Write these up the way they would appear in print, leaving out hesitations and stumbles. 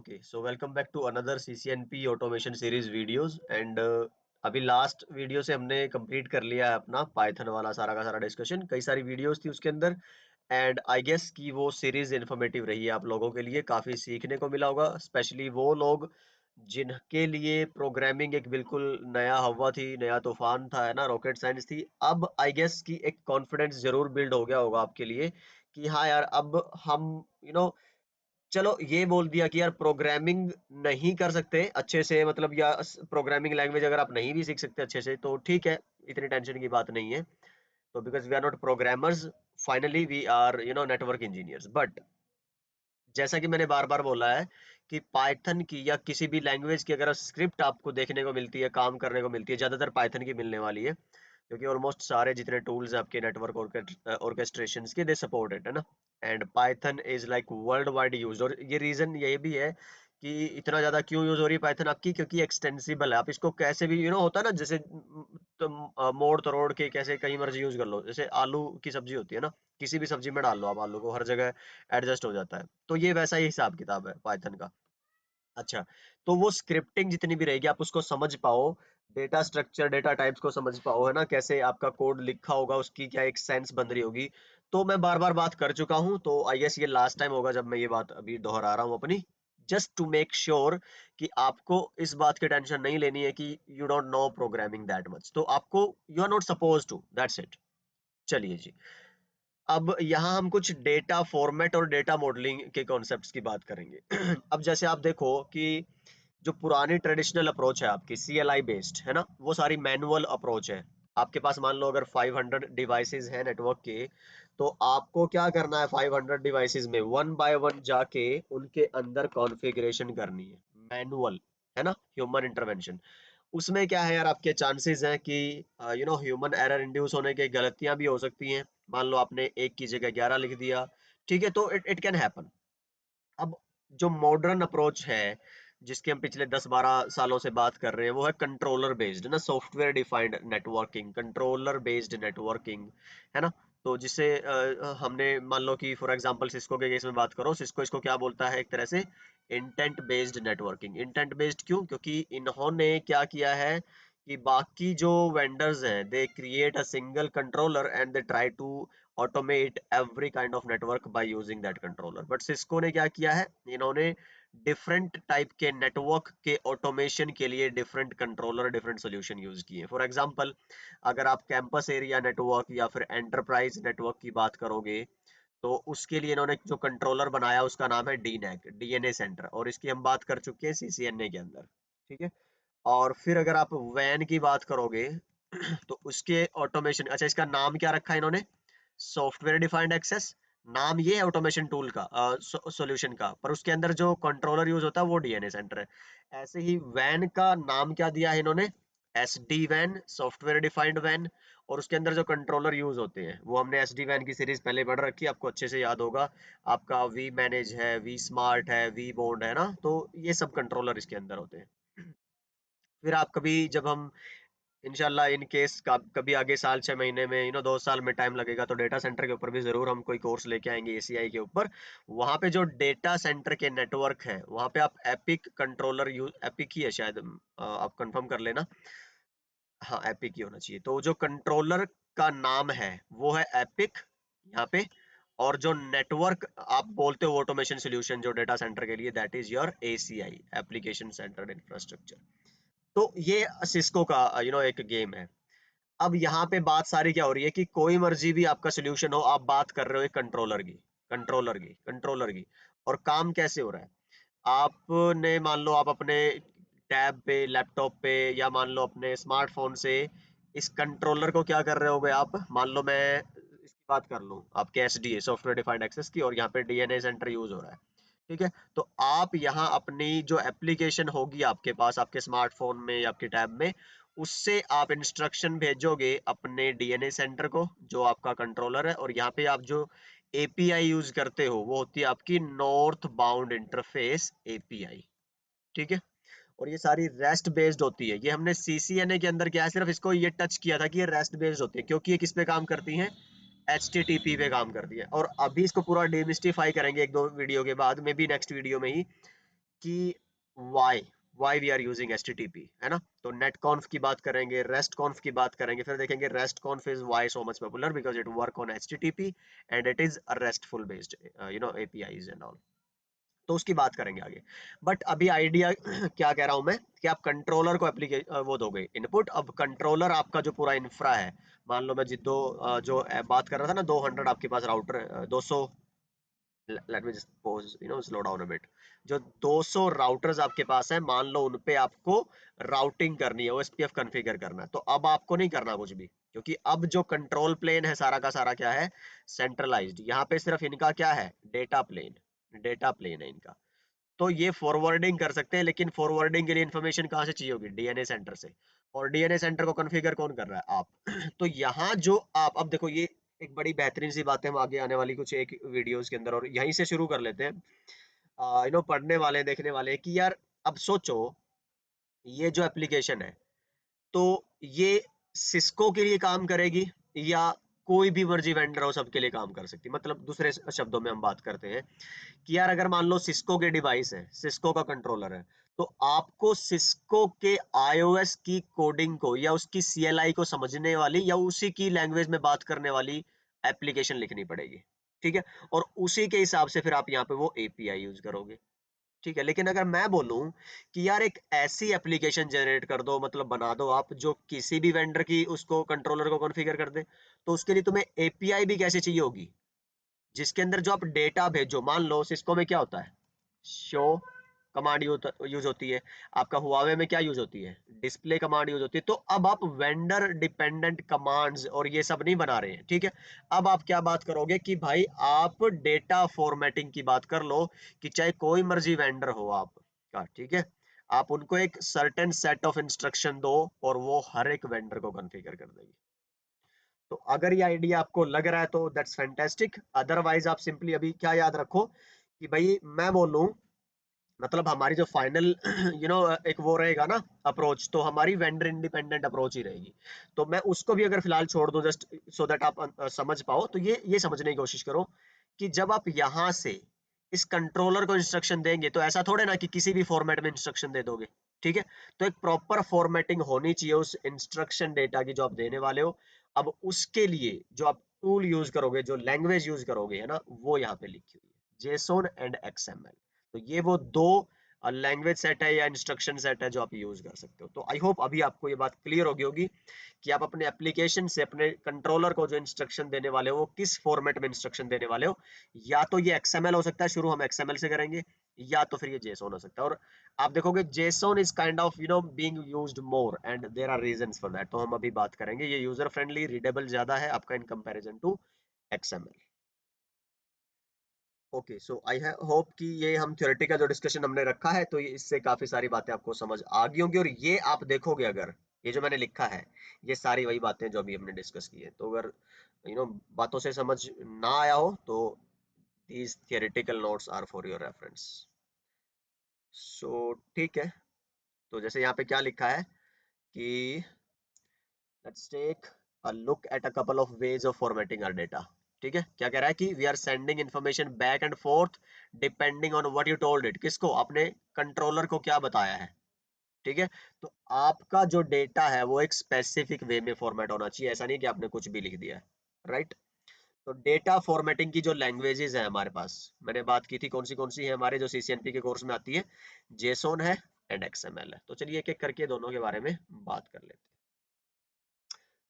Okay so welcome back to another CCNP automation series videos and अभी last video से हमने complete कर लिया है अपना पाइथन वाला सारा का सारा डिस्कशन। कई सारी वीडियोस थी उसके अंदर एंड आई गेस कि वो सीरीज इन्फॉर्मेटिव रही है आप लोगों के लिए, काफी सीखने को मिला होगा, स्पेशली वो लोग जिनके लिए प्रोग्रामिंग एक बिल्कुल नया हवा थी, नया तूफान था, है ना, रॉकेट साइंस थी। अब आई गेस कि एक कॉन्फिडेंस जरूर बिल्ड हो गया होगा आपके लिए कि हाँ यार, अब हम यू नो चलो ये बोल दिया कि यार प्रोग्रामिंग नहीं कर सकते अच्छे से, मतलब या प्रोग्रामिंग लैंग्वेज अगर आप नहीं भी सीख सकते अच्छे से तो ठीक है, इतनी टेंशन की बात नहीं है। तो because we are not programmers, finally we are network engineers. But जैसा कि मैंने बार बार बोला है कि पाइथन की या किसी भी लैंग्वेज की अगर स्क्रिप्ट आपको देखने को मिलती है, काम करने को मिलती है, ज्यादातर पाइथन की मिलने वाली है, क्योंकि ऑलमोस्ट सारे जितने टूल्स हैं आपके नेटवर्क ऑर्केस्ट्रेशन के, दे सपोर्ट इट, है ना। And Python is like world wide use, और ये रीजन ये भी है कि इतना ज्यादा क्यों यूज हो रही है पाइथन आपकी, क्योंकि एक्सटेंसिबल है। आप इसको कैसे भी होता है ना, जैसे तुम मोड़ तोड़ के कैसे कहीं मर्जी यूज कर लो। जैसे आलू की सब्जी होती है ना, किसी भी सब्जी में डाल लो आप आलू को, हर जगह एडजस्ट हो जाता है। तो ये वैसा ही हिसाब किताब है पाइथन का। अच्छा, तो वो स्क्रिप्टिंग जितनी भी रहेगी आप उसको समझ पाओ, डेटा स्ट्रक्चर, डेटा टाइप्स को समझ पाओ, है ना, कैसे आपका कोड लिखा होगा, उसकी क्या एक सेंस बन रही होगी। तो मैं बार बार बात कर चुका हूं, तो आई गेस ये लास्ट टाइम होगा जब मैं ये बात अभी दोहरा रहा हूं अपनी, जस्ट टू मेक श्योर कि आपको इस बात की टेंशन नहीं लेनी है कि you don't know programming that much. तो आपको, you are not suppose to, that's it. चलिए जी, अब यहाँ हम कुछ डेटा फॉर्मेट और डेटा मॉडलिंग के कॉन्सेप्ट्स की बात करेंगे। अब जैसे आप देखो कि जो पुरानी ट्रेडिशनल अप्रोच है आपकी सीएलआई बेस्ड, है ना, वो सारी मैनुअल अप्रोच है। आपके पास मान लो अगर 500 डिवाइसेस हैं नेटवर्क के, तो आपको क्या करना है, 500 डिवाइसेस में वन बाय वन जाके उनके अंदर कॉन्फ़िगरेशन करनी है, मैनुअल, है ना, ह्यूमन इंटरवेंशन। उसमें क्या है यार, आपके चांसेस हैं कि ह्यूमन एरर इंड्यूस होने की, गलतियां भी हो सकती हैं। मान लो आपने एक की जगह 11 लिख दिया, ठीक है, तो इट इट कैन हैपन। अब जो मॉडर्न अप्रोच है, जिसके हम पिछले 10-12 सालों से बात कर रहे हैं, वो है कंट्रोलर बेस्ड, ना, software defined networking, controller based networking, है ना। तो जिसे हमने मान लो कि फॉर एग्जांपल सिस्को के केस में बात करो, सिस्को इसको क्या बोलता है, एक तरह से intent based networking. Intent based क्यों? क्योंकि इन्होंने क्या किया है कि बाकी जो वेंडर्स हैं, they create a single controller and they try to automate every kind of network by using that controller. But Cisco ने क्या किया है, इन्होंने डिफरेंट टाइप के नेटवर्क के ऑटोमेशन के लिए different controller, different solution use किए। फॉर एग्जांपल, अगर आप कैंपस एरिया नेटवर्क या फिर एंटरप्राइज नेटवर्क की बात करोगे, तो उसके लिए इन्होंने जो कंट्रोलर बनाया उसका नाम है डीनैक, डीएनए सेंटर, और इसकी हम बात कर चुके हैं सीसीएनए के अंदर, ठीक है। और फिर अगर आप वैन की बात करोगे, तो उसके ऑटोमेशन, अच्छा, इसका नाम क्या रखा है इन्होंने, सॉफ्टवेयर डिफाइंड एक्सेस। नाम ये है ऑटोमेशन टूल का, सॉल्यूशन का, पर उसके अंदर जो कंट्रोलर यूज होता है वो डीएनए सेंटर है। ऐसे ही वैन का नाम क्या दिया है इन्होंने, S D van, software defined van. और उसके अंदर जो कंट्रोलर यूज होते हैं वो हमने एस डी वैन की सीरीज पहले पढ़ रखी है, आपको अच्छे से याद होगा। आपका वी मैनेज है, वी स्मार्ट है, वी बॉन्ड है ना, तो ये सब कंट्रोलर इसके अंदर होते हैं। फिर आप कभी, जब हम इंशाल्लाह इन केस कभी आगे साल 6 महीने में, 2 साल में टाइम लगेगा, तो डेटा सेंटर के ऊपर भी जरूर हम कोई कोर्स लेके आएंगे एसीआई के ऊपर। वहां पे जो डेटा सेंटर के नेटवर्क है, वहां पे आप एपिक कंट्रोलर यूज, एपिक ही है शायद, आप कंफर्म कर लेना। हाँ, एपिक ही होना चाहिए। तो जो कंट्रोलर का नाम है वो है एपिक यहाँ पे, और जो नेटवर्क आप बोलते हो ऑटोमेशन सोल्यूशन जो डेटा सेंटर के लिए, that is your ACI, application centred infrastructure. तो ये सिस्को का एक गेम है। अब यहाँ पे बात सारी क्या हो रही है कि कोई मर्जी भी आपका सोल्यूशन हो, आप बात कर रहे हो एक कंट्रोलर की। और काम कैसे हो रहा है, आपने मान लो आप अपने टैब पे, लैपटॉप पे, या मान लो अपने स्मार्टफोन से इस कंट्रोलर को क्या कर रहे होगे आप, मान लो मैं इसकी बात कर लूं आपके एसडीए, सॉफ्टवेयर डिफाइंड एक्सेस की, और यहाँ पे डीएनए सेंटर यूज हो रहा है, ठीक है। तो आप यहाँ अपनी जो एप्लीकेशन होगी आपके पास, आपके स्मार्टफोन में या आपके टैब में, उससे आप इंस्ट्रक्शन भेजोगे अपने डीएनए सेंटर को, जो आपका कंट्रोलर है। और यहाँ पे आप जो एपीआई यूज करते हो वो होती है आपकी नॉर्थ बाउंड इंटरफेस एपीआई, ठीक है। और ये सारी रेस्ट बेस्ड होती है। ये हमने सीसीएनए के अंदर क्या है, सिर्फ इसको ये टच किया था कि ये रेस्ट बेस्ड होती है, क्योंकि ये किस पे काम करती हैं, HTTP पे काम करती है। और अभी इसको पूरा डिमिस्टिफाई करेंगे एक दो वीडियो के बाद, मे बी नेक्स्ट वीडियो में ही, कि why why we are using HTTP, है ना। तो नेट कॉन्फ की बात करेंगे, रेस्ट कॉन्फ की बात करेंगे, फिर देखेंगे RESTCONF is why so much popular because it work on HTTP and it is a restful based APIs and all. तो उसकी बात करेंगे आगे। बट अभी आइडिया क्या कह रहा हूं मैं कि आप कंट्रोलर को एप्लीकेशन वो दोगे इनपुट। अब कंट्रोलर आपका जो पूरा इंफ्रा है, मान लो मैं जो बात कर रहा था ना, 200 आपके पास router, 200, let me just pause slow down a bit. जो 200 राउटर्स आपके पास है, मान लो उन पे आपको राउटिंग करनी है, OSPF कॉन्फ़िगर करना है, तो अब आपको नहीं करना कुछ भी, क्योंकि अब जो कंट्रोल प्लेन है सारा का सारा क्या है, सेंट्रलाइज्ड। यहाँ पे सिर्फ इनका क्या है, डेटा प्लेन है इनका। तो ये फॉरवर्डिंग कर सकते हैं, लेकिन फॉरवर्डिंग के लिए इन्फॉर्मेशन कहाँ से चाहिए होगी, डीएनए सेंटर से। और डीएनए सेंटर को कॉन्फ़िगर कौन कर रहा है, आप। तो यहाँ जो आप अब देखो, ये एक बड़ी बेहतरीन सी बात है, हम आगे आने वाली कुछ एक वीडियोस के अंदर और यहीं से शुरू कर लेते हैं। पढ़ने वाले देखने वाले कि यार अब सोचो, ये जो एप्लीकेशन है, तो ये सिस्को के लिए काम करेगी या कोई भी मर्जी वेंडर हो सबके लिए काम कर सकती है। मतलब दूसरे शब्दों में हम बात करते हैं कि यार अगर मान लो सिस्को के डिवाइस है, सिस्को का कंट्रोलर है, तो आपको सिस्को के iOS की कोडिंग को या उसकी CLI को समझने वाली या उसी की लैंग्वेज में बात करने वाली एप्लीकेशन लिखनी पड़ेगी, ठीक है। और उसी के हिसाब से फिर आप यहाँ पे वो API यूज करोगे, ठीक है। लेकिन अगर मैं बोलूं कि यार एक ऐसी एप्लीकेशन जनरेट कर दो, मतलब बना दो आप, जो किसी भी वेंडर की उसको कंट्रोलर को कॉन्फ़िगर कर दे, तो उसके लिए तुम्हें API भी कैसे चाहिए होगी, जिसके अंदर जो आप डेटा भेजो। मान लो सिस्को में क्या होता है, शो कमांड यूज होती है, आपका हुआवे में क्या यूज होती है, डिस्प्ले कमांड यूज होती है। तो अब आप वेंडर डिपेंडेंट कमांड्स और ये सब नहीं बना रहे हैं, ठीक है। अब आप क्या बात करोगे कि भाई आप डेटा फॉर्मेटिंग की बात कर लो, कि चाहे कोई मर्जी वेंडर हो आपका, ठीक है, आप उनको एक सर्टेन सेट ऑफ इंस्ट्रक्शन दो और वो हर एक वेंडर को कॉन्फ़िगर कर देगी। तो अगर ये आइडिया आपको लग रहा है तो दैट्स फैंटास्टिक। अदरवाइज आप सिंपली अभी क्या याद रखो कि भाई मैं बोलूं, मतलब हमारी जो फाइनल एक वो रहेगा ना अप्रोच, तो हमारी वेंडर इंडिपेंडेंट अप्रोच ही रहेगी। तो मैं उसको भी अगर फिलहाल छोड़ दूं, जस्ट सो दैट आप समझ पाओ, तो ये समझने की कोशिश करो कि जब आप यहां से इस कंट्रोलर को इंस्ट्रक्शन देंगे, तो ऐसा थोड़े ना कि किसी भी फॉर्मेट में इंस्ट्रक्शन दे दोगे, ठीक है। तो एक प्रॉपर फॉर्मेटिंग होनी चाहिए उस इंस्ट्रक्शन डेटा की जो आप देने वाले हो। अब उसके लिए जो आप टूल यूज करोगे, जो लैंग्वेज यूज करोगे, है ना, वो यहाँ पे लिखी हुई है, जेसोन एंड XML। तो ये वो दो लैंग्वेज सेट है या इंस्ट्रक्शन सेट है जो आप यूज कर सकते हो। तो आई होप अभी आपको ये बात क्लियर होगी होगी कि आप अपने एप्लीकेशन से अपने कंट्रोलर को जो इंस्ट्रक्शन देने वाले हो, वो किस फॉर्मेट में इंस्ट्रक्शन देने वाले हो। या तो ये XML हो सकता है, शुरू हम XML से करेंगे, या तो फिर ये JSON हो सकता है। और आप देखोगे JSON is kind of being used more and there are reasons for that, तो हम अभी बात करेंगे। ये यूजर फ्रेंडली, रीडेबल ज्यादा है आपका in comparison to XML। Okay, so I hope कि ये हम थ्योरेटिकल जो डिस्कशन हमने रखा है, तो ये इससे काफी सारी बातें आपको समझ आ गई होंगी। और ये आप देखोगे, अगर ये जो मैंने लिखा है, ये सारी वही बातें जो अभी हमने डिस्कस की है। तो अगर बातों से समझ ना आया हो, तो these theoretical notes are for your reference. So ठीक है, तो जैसे यहाँ पे क्या लिखा है कि let's take a look at a couple of ways of formatting our data. ठीक है, क्या कह रहा है कि we are sending information back and forth depending on what you told it. किसको, अपने कंट्रोलर को क्या बताया है, ठीक है। तो आपका जो डेटा है वो एक स्पेसिफिक वे में फॉर्मेट होना चाहिए, ऐसा नहीं कि आपने कुछ भी लिख दिया है, राइट। तो डेटा फॉर्मेटिंग की जो लैंग्वेजेस है हमारे पास, मैंने बात की थी कौन सी है हमारे जो CCNP के कोर्स में आती है, जेसोन है एंड XML है। तो चलिए एक एक करके दोनों के बारे में बात कर लेते हैं।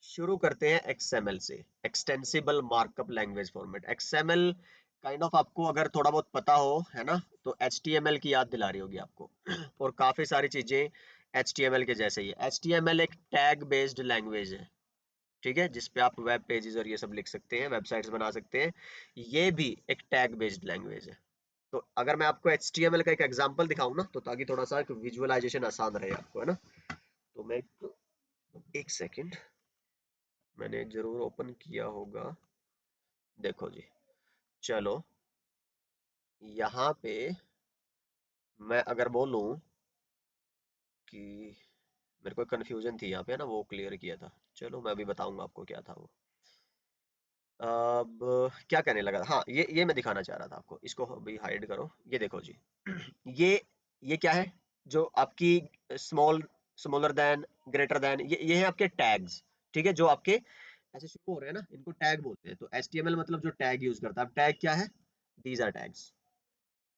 शुरू करते हैं XML से, extensible markup language format. XML kind of आपको अगर थोड़ा बहुत पता हो, है ना, तो HTML की याद दिला रही होगी आपको। और काफी सारी चीजें HTML के जैसे ही है। HTML एक टैग बेस्ड लैंग्वेज है, ठीक है, जिसपे आप वेब पेजेस और ये सब लिख सकते हैं, वेबसाइट्स बना सकते हैं। ये भी एक टैग बेस्ड लैंग्वेज है। तो अगर मैं आपको HTML का एक एग्जांपल दिखाऊं ना, तो ताकि थोड़ा सा एक विजुअलाइजेशन आसान रहे आपको, है ना। तो मैं एक सेकंड, मैंने जरूर ओपन किया होगा, देखो जी। चलो, यहाँ पे मैं अगर बोलूं कि मेरे को कंफ्यूजन थी यहाँ पे ना, वो क्लियर किया था। चलो मैं अभी बताऊंगा आपको क्या था वो। अब क्या कहने लगा, हाँ, ये मैं दिखाना चाह रहा था आपको, इसको अभी हाइड करो। ये देखो जी, ये ये क्या है, जो आपकी small, smaller than, greater than, ये है आपके टैग्स। ठीक है, जो आपके ऐसे शुरू हो रहे हैं ना, इनको टैग बोलते हैं। तो HTML मतलब जो टैग यूज करता है। अब टैग क्या है, दीज आर टैग्स।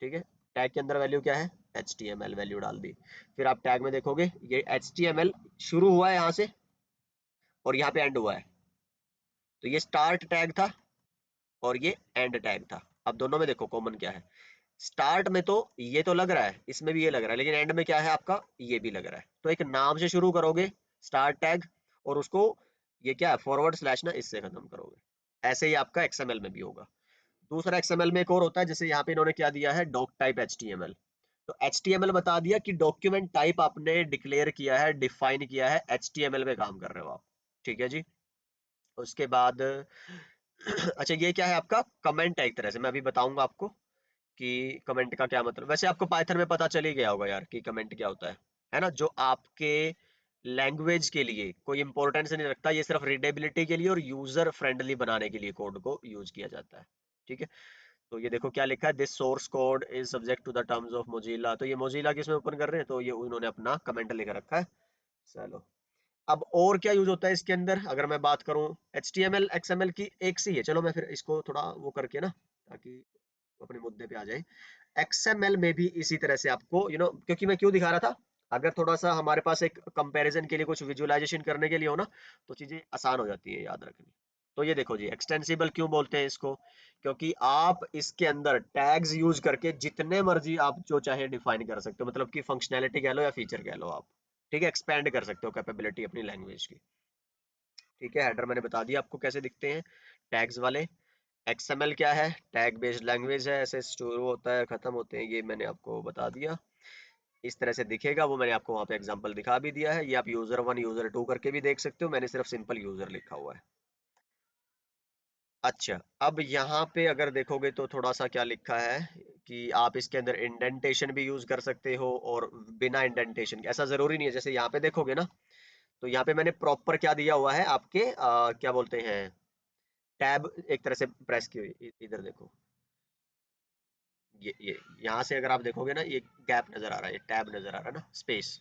ठीक है, टैग के अंदर वैल्यू क्या है, HTML वैल्यू डाल दी। फिर आप टैग में देखोगे ये HTML शुरू हुआ है यहाँ से और यहाँ पे एंड हुआ है। तो ये स्टार्ट टैग था और ये एंड टैग था। अब दोनों में देखो कॉमन क्या है, स्टार्ट में तो ये तो लग रहा है, इसमें भी ये लग रहा है, लेकिन एंड में क्या है आपका, ये भी लग रहा है। तो एक नाम से शुरू करोगे स्टार्ट टैग, और उसको ये क्या है फॉरवर्ड स्लैश ना, इससे खत्म करोगे। ऐसे ही आपका XML में भी होगा। दूसरा XML में एक और होता है, जैसे यहाँ पे इन्होंने क्या दिया है, डॉक टाइप HTML। तो HTML बता दिया कि डॉक्यूमेंट टाइप आपने डिक्लेयर किया है, डिफाइन किया है, HTML में काम कर रहे हो आप। ठीक है जी। उसके बाद अच्छा, ये क्या है आपका कमेंट है एक तरह से, मैं अभी बताऊंगा आपको कि कमेंट का क्या मतलब। वैसे आपको पाइथन में पता चल ही गया होगा यार कि कमेंट क्या होता है ना। जो आपके लैंग्वेज के लिए कोई इंपॉर्टेंस नहीं रखता, ये सिर्फ रीडेबिलिटी के लिए और यूजर फ्रेंडली बनाने के लिए कोड को यूज किया जाता है। ठीक है, तो ये देखो क्या लिखा है, this source code is subject to the terms of Mozilla. तो ये मोजिला किसमें ओपन कर रहे हैं, तो ये उन्होंने अपना कमेंट लिख रखा है। चलो, अब और क्या यूज होता है इसके अंदर, अगर मैं बात करूं HTML XML की एक सी है। चलो मैं फिर इसको थोड़ा वो करके ना, ताकि अपने मुद्दे पे आ जाए। XML में भी इसी तरह से आपको क्योंकि मैं क्यों दिखा रहा था, अगर थोड़ा सा हमारे पास एक कंपैरिजन के लिए कुछ विजुअलाइजेशन करने के लिए हो ना, तो चीजें आसान हो जाती है याद रखनी। तो ये देखो जी, एक्सटेंसिबल क्यों बोलते हैं इसको, क्योंकि आप इसके अंदर टैग्स यूज करके जितने मर्जी आप जो चाहे डिफाइन कर सकते हो, मतलब कि फंक्शनैलिटी कह लो या फीचर कह लो आप। ठीक है, एक्सपेंड कर सकते हो कैपेबिलिटी अपनी लैंग्वेज की। ठीक है, हेडर मैंने बता दिया आपको कैसे दिखते हैं टैग्स वाले। XML क्या है, टैग बेस्ड लैंग्वेज है, ऐसे शुरू होता है खत्म होते हैं, ये मैंने आपको बता दिया। इस तरह से दिखेगा, वो मैंने आपको वहां पे एग्जांपल दिखा भी दिया है। ये आप यूजर 1 यूजर 2 करके भी देख सकते हो, मैंने सिर्फ सिंपल यूजर लिखा हुआ है। अच्छा, अब यहाँ पे अगर देखोगे तो थोड़ा सा क्या लिखा है कि आप इसके अंदर इंडेंटेशन भी यूज कर सकते हो और बिना इंडेंटेशन के, ऐसा जरूरी नहीं है। जैसे यहाँ पे देखोगे ना, तो यहाँ पे मैंने प्रॉपर क्या दिया हुआ है आपके क्या बोलते हैं, टैब एक तरह से प्रेस की हुई, इधर देखो, ये यहाँ से अगर आप देखोगे ना, ये गैप नजर आ रहा है, ये टैब नजर आ रहा है ना, स्पेस।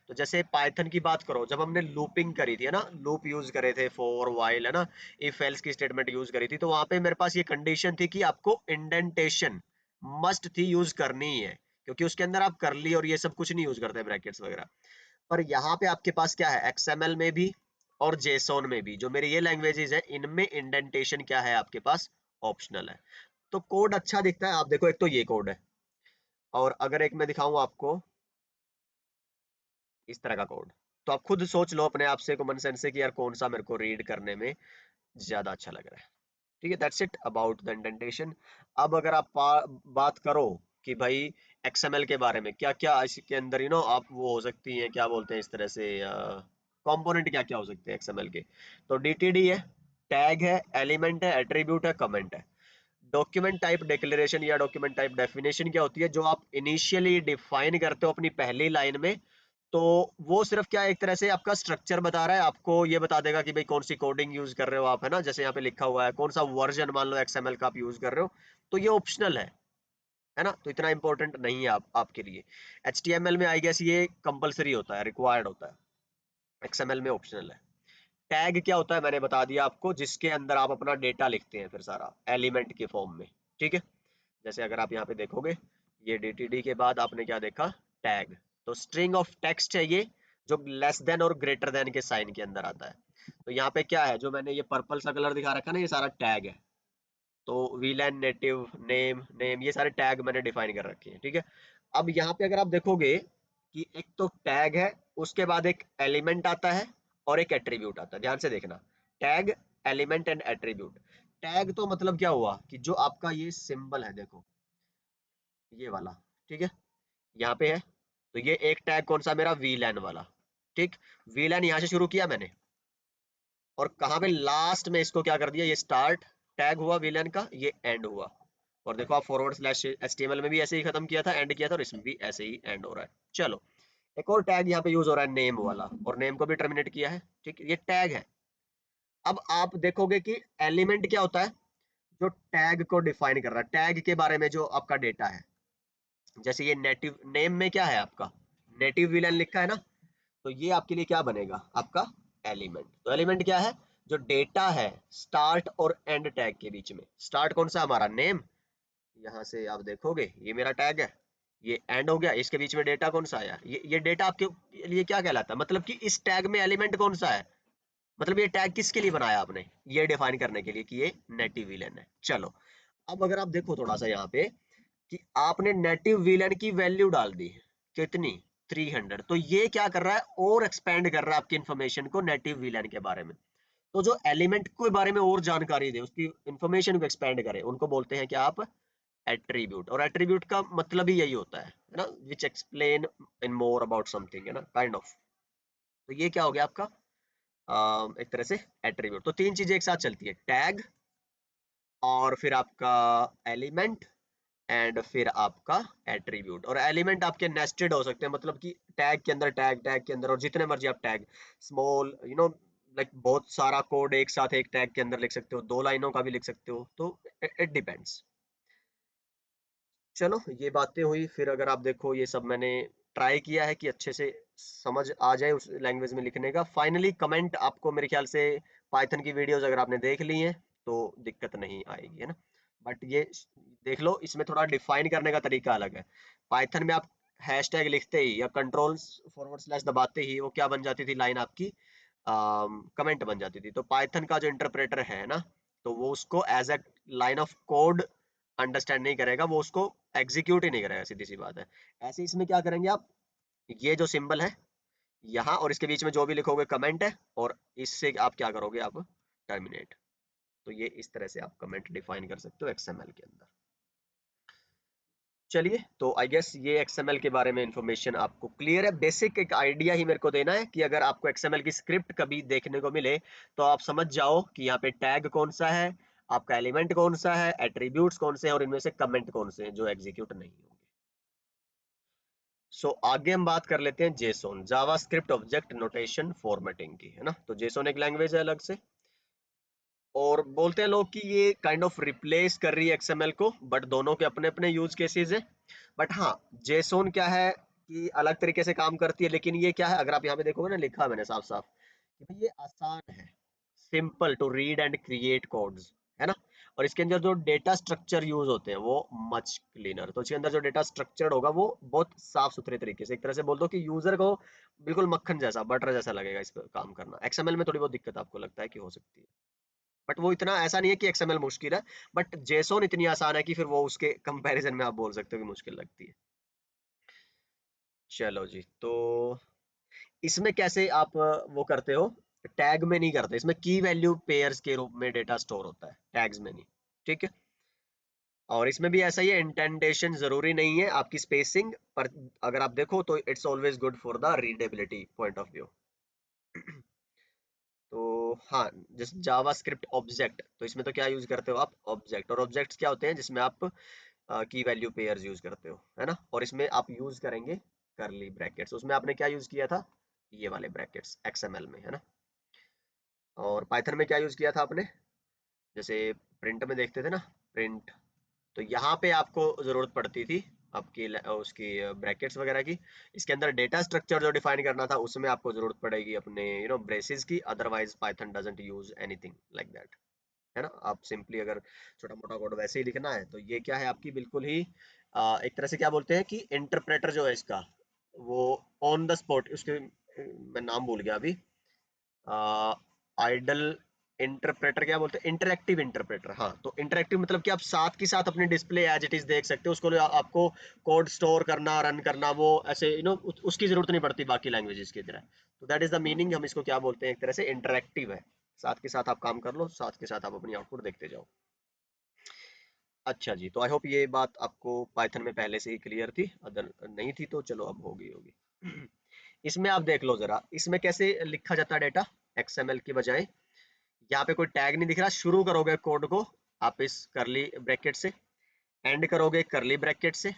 तो जैसे पाइथन की बात करो, जब हमने लूपिंग करी थी है ना, लूप यूज करे थे, फॉर व्हाइल है ना, इफ एल्स की स्टेटमेंट यूज करी थी, तो वहां पे मेरे पास ये कंडीशन थी कि आपको इंडेंटेशन मस्ट थी यूज करनी ही है, क्योंकि उसके अंदर आप कर ली और ये सब कुछ नहीं यूज करते ब्रैकेट्स वगैरह। पर यहाँ पे आपके पास क्या है, XML में भी और जेसोन में भी, जो मेरी ये लैंग्वेजेस है, इनमें इंडेंटेशन क्या है आपके पास, ऑप्शनल है। तो कोड अच्छा दिखता है, आप देखो एक तो ये कोड है, और अगर एक मैं दिखाऊं आपको इस तरह का कोड, तो आप खुद सोच लो अपने आप से कॉमन सेंस से कि यार कौन सा मेरे को रीड करने में ज्यादा अच्छा लग रहा है। ठीक है, that's it about the indentation. अब अगर आप बात करो कि भाई XML के बारे में क्या क्या इसके अंदर आप वो हो सकती हैं, क्या बोलते हैं इस तरह से कंपोनेंट क्या क्या हो सकते हैं XML के, तो DTD है, टैग है, एलिमेंट है, एट्रीब्यूट है, कमेंट है। डॉक्यूमेंट टाइप डिक्लेरेशन या डॉक्यूमेंट टाइप डेफिनेशन क्या होती है, जो आप इनिशियली डिफाइन करते हो अपनी पहली लाइन में। तो वो सिर्फ क्या एक तरह से आपका स्ट्रक्चर बता रहा है, आपको ये बता देगा कि भाई कौन सी कोडिंग यूज कर रहे हो आप, है ना। जैसे यहाँ पे लिखा हुआ है कौन सा वर्जन मान लो XML का आप यूज कर रहे हो, तो ये ऑप्शनल है ना, तो इतना इंपॉर्टेंट नहीं है आपके लिए। HTML में आई गेस ये कंपलसरी होता है, रिक्वायर्ड होता है, XML में ऑप्शनल है। टैग क्या होता है मैंने बता दिया आपको, जिसके अंदर आप अपना डेटा लिखते हैं फिर सारा एलिमेंट के फॉर्म में। ठीक है, जैसे अगर आप यहाँ पे देखोगे, ये DTD के बाद आपने क्या देखा, टैग। तो स्ट्रिंग ऑफ टेक्स्ट है ये, जो लेस देन और ग्रेटर देन के साइन के अंदर आता है। तो यहाँ पे क्या है, जो मैंने ये पर्पल सा कलर दिखा रखा है ना, ये सारा टैग है। तो वीलैन, नेटिव, नेम, नेम, ये सारे टैग मैंने डिफाइन कर रखे हैं। ठीक है, अब यहाँ पे अगर आप देखोगे कि एक तो टैग है, उसके बाद एक एलिमेंट आता है और एक एट्रीब्यूट आता है। ध्यान से देखना, tag, element and attribute. Tag तो मतलब क्या हुआ कि जो आपका ये सिंबल है देखो, ये वाला। ठीक है, यहाँ पे है, तो ये एक टैग कौन सा मेरा, वीलैन वाला। ठीक, वीलैन यहाँ से शुरू किया मैंने, और कहाँ पे लास्ट में इसको क्या कर दिया, ये स्टार्ट टैग हुआ वीलन का, ये एंड हुआ। और देखो आप फॉरवर्ड स्लैश HTML में भी ऐसे ही खत्म किया था, एंड किया था, और इसमें भी ऐसे ही एंड हो रहा है। चलो, एक और टैग यहाँ पे यूज हो रहा है, नेम वाला, और नेम को भी टर्मिनेट किया है। ठीक, ये टैग है। अब आप देखोगे कि एलिमेंट क्या होता है, जो टैग को डिफाइन कर रहा है, टैग के बारे में जो आपका डेटा है, जैसे ये नेटिव नेम में क्या है आपका, नेटिव विलन लिखा है ना, तो ये आपके लिए क्या बनेगा, आपका एलिमेंट। तो एलिमेंट क्या है, जो डेटा है स्टार्ट और एंड टैग के बीच में। स्टार्ट कौन सा हमारा नेम, यहाँ से आप देखोगे ये मेरा टैग है, ये एंड हो गया, इसके बीच में डेटा कौन सा आया, ये डेटा आपके लिए क्या कहलाता है, मतलब कि इस टैग में एलिमेंट कौन सा है, मतलब ये टैग किसके लिए बनाया आपने, ये डिफाइन करने के लिए कि ये नेटिव विलेन है। चलो अब अगर आप देखो थोड़ा सा यहाँ पे कि आपने नेटिव विलेन की वैल्यू डाल दी कितनी, 300, तो ये क्या कर रहा है और एक्सपेंड कर रहा है आपकी इंफॉर्मेशन को नेटिव विलेन के बारे में। तो जो एलिमेंट के बारे में और जानकारी दे, उसकी इंफॉर्मेशन को एक्सपेंड करे, उनको बोलते हैं कि आप एट्रीब्यूट। और एट्रीब्यूट का मतलब ही यही होता है ना, which explain in more about something, है ना, काइंड ऑफ। तो ये क्या हो गया आपका एक तरह से एट्रीब्यूट। तो तीन चीजें एक साथ चलती है, टैग और फिर आपका एलिमेंट एंड फिर आपका एट्रीब्यूट। और एलिमेंट आपके नेस्टेड हो सकते हैं, मतलब कि टैग के अंदर टैग, टैग के अंदर, और जितने मर्जी आप टैग स्मॉल लाइक बहुत सारा कोड एक साथ एक टैग के अंदर लिख सकते हो, 2 लाइनों का भी लिख सकते हो, तो इट डिपेंड्स। चलो ये बातें हुई, फिर अगर आप देखो ये सब मैंने ट्राई किया है कि अच्छे से समझ आ जाए उस लैंग्वेज में लिखने का। फाइनली कमेंट आपको मेरे ख्याल से पाइथन की वीडियोस अगर आपने देख ली हैं तो दिक्कत नहीं आएगी, है ना। बट ये देख लो, इसमें थोड़ा डिफाइन करने का तरीका अलग है। पाइथन में आप हैशटैग लिखते ही या कंट्रोल फॉरवर्ड स्लैश दबाते ही वो क्या बन जाती थी, लाइन आपकी कमेंट बन जाती थी। तो पाइथन का जो इंटरप्रेटर है ना, तो वो उसको as a line of code understand नहीं करेगा, वो उसको एग्जीक्यूट ही नहीं करेगा, सीधी सी बात है। ऐसे इसमें क्या करेंगे आप, ये जो सिंबल है यहाँ और इसके बीच में जो भी लिखोगे कमेंट है, और इससे आप क्या करोगे, आप टर्मिनेट। तो ये इस तरह से आप कमेंट डिफाइन कर सकते हो एक्सएमएल के अंदर। चलिए, तो आई गेस ये एक्सएमएल के बारे में इंफॉर्मेशन आपको क्लियर है। बेसिक एक आइडिया ही मेरे को देना है कि अगर आपको एक्सएमएल की स्क्रिप्ट कभी देखने को मिले तो आप समझ जाओ कि यहाँ पे टैग कौन सा है, आपका एलिमेंट कौन सा है, एट्रीब्यूट्स कौन से हैं, और इनमें से कमेंट कौन से हैं जो एग्जीक्यूट नहीं होंगे। सो आगे हम बात कर लेते हैं JSON, JavaScript object notation formatting की, है ना। तो जेसोन एक लैंग्वेज है अलग से, और बोलते हैं लोग कि ये काइंड ऑफ रिप्लेस कर रही है एक्सएमएल को, बट दोनों के अपने अपने यूज केसेस है। बट हाँ, जेसोन क्या है कि अलग तरीके से काम करती है, लेकिन ये क्या है, अगर आप यहाँ पे देखोगे ना, लिखा है मैंने साफ साफ कि भाई ये आसान है, simple to read and create codes, है ना। और इसके अंदर जो डेटा स्ट्रक्चर यूज होते हैं वो मच क्लीनर। तो इसके अंदर जो डेटा स्ट्रक्चर होगा वो बहुत साफ सुथरे तरीके से, एक तरह से बोल दो कि यूजर को बिल्कुल मक्खन जैसा, बटर जैसा लगेगा इस पर काम करना। एक्सएमएल में थोड़ी बहुत दिक्कत आपको लगता है कि हो सकती है, बट वो इतना ऐसा नहीं है कि एक्सएमएल मुश्किल है, बट जेसोन इतनी आसान है कि फिर वो उसके कंपैरिजन में आप बोल सकते हो कि मुश्किल लगती है। चलो जी, तो इसमें कैसे आप वो करते हो, टैग में नहीं करते, इसमें की वैल्यू पेयर्स के रूप में डेटा स्टोर होता है, टैग्स में नहीं। ठीक है, और इसमें भी ऐसा ही है, इंटेंटेशन जरूरी नहीं है, आपकी स्पेसिंग पर अगर आप देखो तो it's always good for the readability point of view. तो हाँ, जैसे जावास्क्रिप्ट ऑब्जेक्ट, तो इसमें तो क्या यूज करते हो आप, ऑब्जेक्ट। और ऑब्जेक्ट्स क्या होते हैं, जिसमें आप की वैल्यू पेयर्स यूज करते हो, है ना। और इसमें आप यूज करेंगे करली ब्रैकेट्स, उसमें आपने क्या यूज किया था, ये वाले ब्रैकेट्स एक्सएमएल में, है ना। और पाइथन में क्या यूज किया था आपने, जैसे प्रिंट में देखते थे ना, प्रिंट, तो यहाँ पे आपको जरूरत पड़ती थी आपकी उसकी ब्रैकेट्स वगैरह की। इसके अंदर डेटा स्ट्रक्चर जो डिफाइन करना था उसमें आपको जरूरत पड़ेगी अपने ब्रेसेस की, otherwise Python doesn't use anything like that, है ना। आप सिंपली अगर छोटा मोटा कोड वैसे ही लिखना है तो ये क्या है आपकी बिल्कुल ही एक तरह से क्या बोलते हैं कि इंटरप्रेटर जो है इसका, वो ऑन द स्पॉट, उसके मैं नाम भूल गया अभी, आइडल इंटरप्रेटर क्या बोलते हैं, इंटरएक्टिव इंटरप्रेटर। हाँ, तो इंटरएक्टिव मतलब कि आप साथ के साथ अपने डिस्प्ले एज इट इज देख सकते हो, उसको आपको कोड स्टोर करना, रन करना, वो ऐसे उसकी जरूरत नहीं पड़ती बाकी लैंग्वेजेस की तरह। तो दैट इज द मीनिंग, हम इसको क्या बोलते हैं, एक तरह से इंटरएक्टिव है, साथ के साथ आप काम कर लो, साथ के साथ आप अपनी आउटपुट देखते जाओ। अच्छा जी, तो आई होप ये बात आपको पाइथन में पहले से ही क्लियर थी, अगर नहीं थी तो चलो अब होगी होगी। इसमें आप देख लो जरा, इसमें कैसे लिखा जाता है डेटा एक्सएमएल की बजाय। यहाँ पे कोई टैग नहीं दिख रहा, शुरू करोगे कोड को आप इस करली ब्रैकेट से, एंड करोगे करली ब्रैकेट से।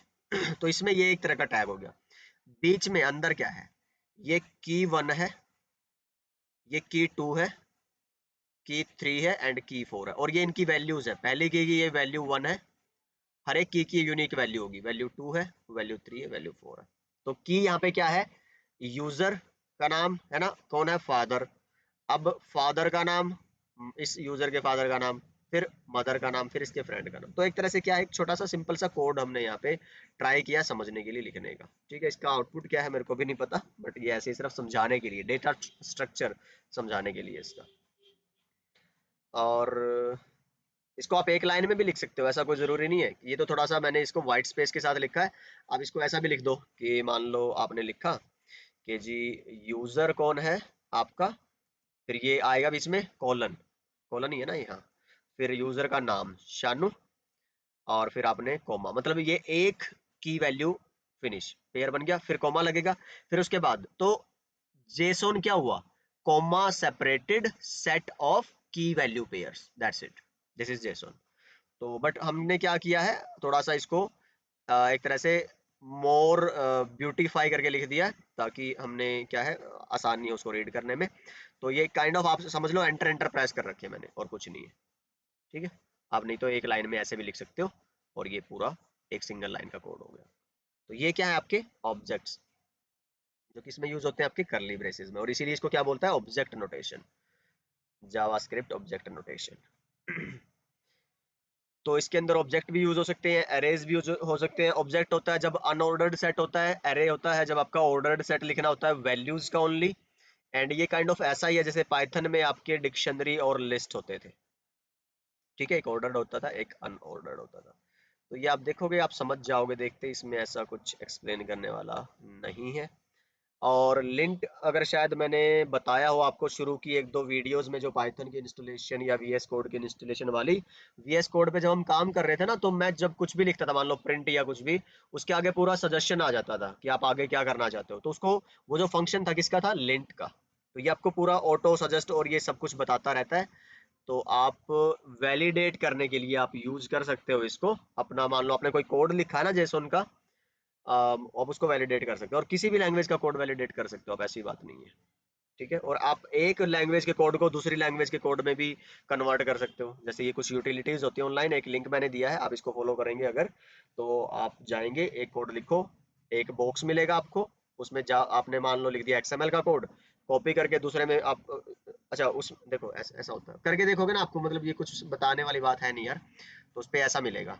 तो इसमें ये एक तरह का टैग हो गया। बीच में अंदर क्या है, ये की 1 है, ये की 2 है, की 3 है एंड की 4 है, और ये इनकी वैल्यूज है। पहली की ये वैल्यू 1 है, हर एक की यूनिक वैल्यू होगी, वैल्यू 2 है, वैल्यू 3 है, वैल्यू 4 है। तो की यहाँ पे क्या है, यूजर का नाम है ना, कौन है, फादर। अब फादर का नाम, इस यूजर के फादर का नाम, फिर मदर का नाम, फिर इसके फ्रेंड का नाम। तो एक तरह से क्या है, एक छोटा सा सिंपल सा कोड हमने यहाँ पे ट्राई किया समझने के लिए, लिखने का। ठीक है, इसका आउटपुट क्या है मेरे को भी नहीं पता, बट ये ऐसे ही सिर्फ समझाने के लिए, डेटा स्ट्रक्चर समझाने के लिए इसका। और इसको आप एक लाइन में भी लिख सकते हो, ऐसा कोई जरूरी नहीं है। ये तो थोड़ा सा मैंने इसको व्हाइट स्पेस के साथ लिखा है। आप इसको ऐसा भी लिख दो कि मान लो आपने लिखा कि जी यूजर कौन है आपका, फिर ये आएगा बीच में कॉलन, कॉलन ही है ना यहाँ, फिर यूजर का नाम शानू, और फिर आपने कॉमा, मतलब ये एक की वैल्यू फिनिश पेयर बन गया, फिर कॉमा लगेगा। फिर उसके बाद तो जेसोन क्या हुआ, कॉमा सेपरेटेड सेट ऑफ की value pairs, that's it, this is JSON. तो बट हमने क्या किया है, थोड़ा सा इसको एक तरह से मोर ब्यूटीफाई करके लिख दिया है, ताकि हमने क्या है आसानी है उसको रीड करने में। तो ये काइंड ऑफ आप समझ लो एंटर एंटर प्रेस कर रखे मैंने, और कुछ नहीं है। ठीक है, आप नहीं तो एक लाइन में ऐसे भी लिख सकते हो, और ये पूरा एक सिंगल लाइन का कोड हो गया। तो ये क्या है, आपके ऑब्जेक्ट्स, जो किसमें यूज होते हैं, आपके करली ब्रेसेस में, और इसीलिए इसको क्या बोलता है, object notation, JavaScript object notation. तो इसके अंदर ऑब्जेक्ट भी यूज हो सकते हैं, एरेज भी यूज हो सकते हैं। ऑब्जेक्ट होता है जब अनऑर्डर्ड सेट होता है, एरे होता है जब आपका ऑर्डर्ड सेट लिखना होता है वैल्यूज का ओनली। एंड ये काइंड ऑफ ऐसा ही है जैसे पाइथन में आपके डिक्शनरी और लिस्ट होते थे। ठीक है, एक ऑर्डर्ड होता था, एक अनऑर्डर्ड होता था। तो ये आप देखोगे, आप समझ जाओगे देखते, इसमें ऐसा कुछ एक्सप्लेन करने वाला नहीं है। और लिंट अगर शायद मैंने बताया हो आपको शुरू की एक दो वीडियोस में, जो पाइथन की इंस्टॉलेशन या वीएस कोड की इंस्टॉलेशन वाली, वीएस कोड पे जब हम काम कर रहे थे ना, तो मैं जब कुछ भी लिखता था, मान लो प्रिंट या कुछ भी, उसके आगे पूरा सजेशन आ जाता था कि आप आगे क्या करना चाहते हो। तो उसको, वो जो फंक्शन था किसका था, लिंट का। तो ये आपको पूरा ऑटो सजेस्ट और ये सब कुछ बताता रहता है। तो आप वैलिडेट करने के लिए आप यूज कर सकते हो इसको अपना। मान लो आपने कोई कोड लिखा है ना जेसोन का, आप उसको वैलिडेट कर सकते हो, और किसी भी लैंग्वेज का कोड वैलिडेट कर सकते हो आप, ऐसी बात नहीं है। ठीक है, और आप एक लैंग्वेज के कोड को दूसरी लैंग्वेज के कोड में भी कन्वर्ट कर सकते हो। जैसे ये कुछ यूटिलिटीज होती है ऑनलाइन, एक लिंक मैंने दिया है, आप इसको फॉलो करेंगे अगर, तो आप जाएंगे, एक कोड लिखो, एक बॉक्स मिलेगा आपको, उसमें जा आपने मान लो लिख दिया एक्सएमएल का कोड, कॉपी करके दूसरे में आप, अच्छा उस देखो ऐसा ऐसा होता है, करके देखोगे ना आपको, मतलब ये कुछ बताने वाली बात है नहीं यार। तो उस पे ऐसा मिलेगा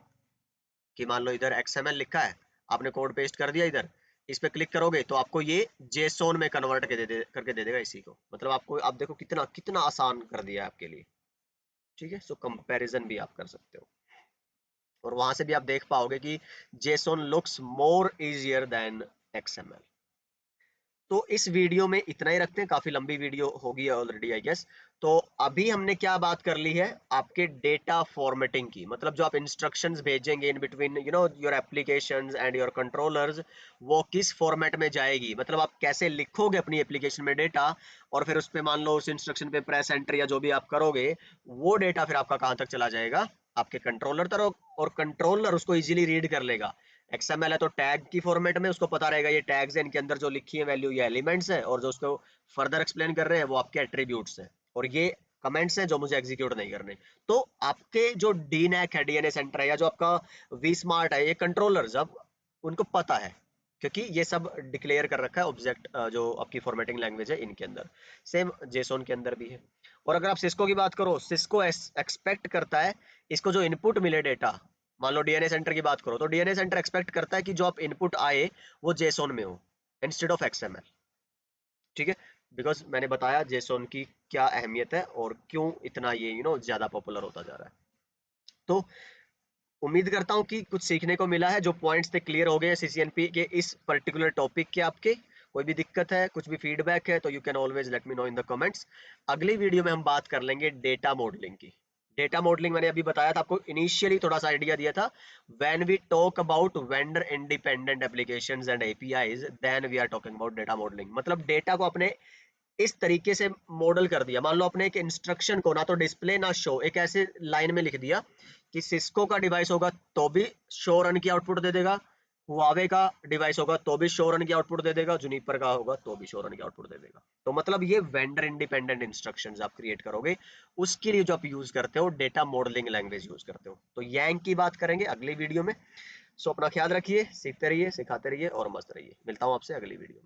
कि मान लो इधर XML लिखा है, आपने कोड पेस्ट कर दिया इधर, इस पे क्लिक करोगे तो आपको ये जेसोन में कन्वर्ट करके दे देगा इसी को। मतलब आपको, आप देखो कितना कितना आसान कर दिया है आपके लिए। ठीक है, सो कंपैरिजन भी आप कर सकते हो, और वहां से भी आप देख पाओगे कि JSON looks more easier than XML। तो इस वीडियो में इतना ही रखते हैं, काफी लंबी वीडियो होगी ऑलरेडी आई गेस। तो अभी हमने क्या बात कर ली है, आपके डेटा फॉर्मेटिंग की, मतलब जो आप इंस्ट्रक्शंस भेजेंगे in between your applications and your controllers, वो किस फॉर्मेट में जाएगी, मतलब आप कैसे लिखोगे अपनी एप्लीकेशन में डेटा, और फिर उस पे मान लो उस इंस्ट्रक्शन पे प्रेस एंटर या जो भी आप करोगे, वो डेटा फिर आपका कहां तक चला जाएगा, आपके कंट्रोलर तक, और कंट्रोलर उसको इजीली रीड कर लेगा। XML है तो टैग की फॉर्मेट में उसको पता रहेगा ये टैग्स है, इनके अंदर जो लिखी है वैल्यू ये एलिमेंट्स है, और जो उसको फर्दर एक्सप्लेन कर रहे हैं वो आपके एट्रीब्यूट्स हैं, और ये कमेंट्स हैं जो मुझे एग्जीक्यूट नहीं करने। तो आपके जो डीनैक है, डीएनए सेंटर है, या जो आपका वी स्मार्ट है, ये कंट्रोलर्स अब उनको पता है, क्योंकि ये सब डिक्लेयर कर रखा है ऑब्जेक्ट, जो आपकी फॉर्मेटिंग लैंग्वेज है इनके अंदर, सेम जेसोन के अंदर भी है। और अगर आप सिस्को की बात करो, सिस्को एक्सपेक्ट करता है इसको जो इनपुट मिले डेटा, मान लो डीएनए सेंटर की बात करो, तो डीएनए सेंटर एक्सपेक्ट करता है कि जो आप इनपुट आए वो जेसोन में हो इंस्टेड ऑफ XML। ठीक है, बिकॉज मैंने बताया जेसोन की क्या अहमियत है और क्यों इतना ये ज्यादा पॉपुलर होता जा रहा है। तो उम्मीद करता हूँ कि कुछ सीखने को मिला है, जो पॉइंट्स थे क्लियर हो गए CCNP के इस पर्टिकुलर टॉपिक के आपके। कोई भी दिक्कत है, कुछ भी फीडबैक है, तो you can always let me know in the comments. अगली वीडियो में हम बात कर लेंगे डेटा मॉडलिंग की। डेटा मॉडलिंग मैंने अभी बताया था आपको, इनिशियली थोड़ा सा आइडिया दिया था, when we talk about vendor independent applications and APIs, then we are talking about data modeling. मतलब डेटा को अपने इस तरीके से मॉडल कर दिया, मान लो अपने एक इंस्ट्रक्शन को ना तो डिस्प्ले ना शो, एक ऐसे लाइन में लिख दिया कि सिस्को का डिवाइस होगा तो भी शो रन की आउटपुट दे देगा, हुआवे का डिवाइस होगा तो भी श्योर रन की आउटपुट दे देगा, जुनिपर का होगा तो भी श्योर रन की आउटपुट दे देगा। तो मतलब ये वेंडर इंडिपेंडेंट इंस्ट्रक्शंस आप क्रिएट करोगे, उसके लिए जो आप यूज करते हो डेटा मॉडलिंग लैंग्वेज यूज करते हो। तो यांग की बात करेंगे अगली वीडियो में। सो अपना ख्याल रखिए, सीखते रहिए, सिखाते रहिए और मस्त रहिए। मिलता हूं आपसे अगली वीडियो।